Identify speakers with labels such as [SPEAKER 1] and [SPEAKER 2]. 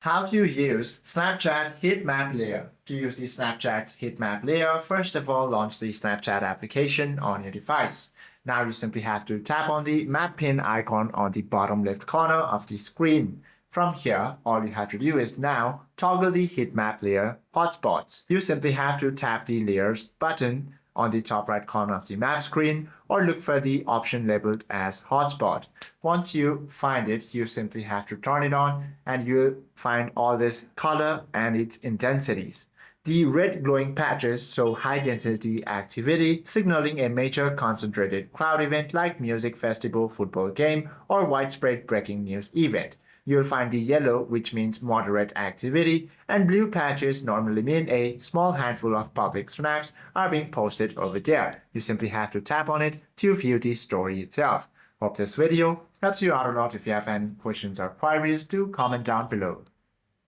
[SPEAKER 1] How to use Snapchat heat map layer. To use the Snapchat heat map layer, first of all, launch the Snapchat application on your device. Now you simply have to tap on the map pin icon on the bottom left corner of the screen. From here, all you have to do is now toggle the heat map layer hotspots. You simply have to tap the layers button on the top right corner of the map screen or look for the option labeled as hotspot. Once you find it, you simply have to turn it on and you'll find all this color and its intensities. The red glowing patches show high density activity, signaling a major concentrated crowd event like music festival, football game, or widespread breaking news event. You'll find the yellow, which means moderate activity, and blue patches normally mean a small handful of public snaps are being posted over there. You simply have to tap on it to view the story itself. Hope this video helps you out a lot. If you have any questions or queries, do comment down below.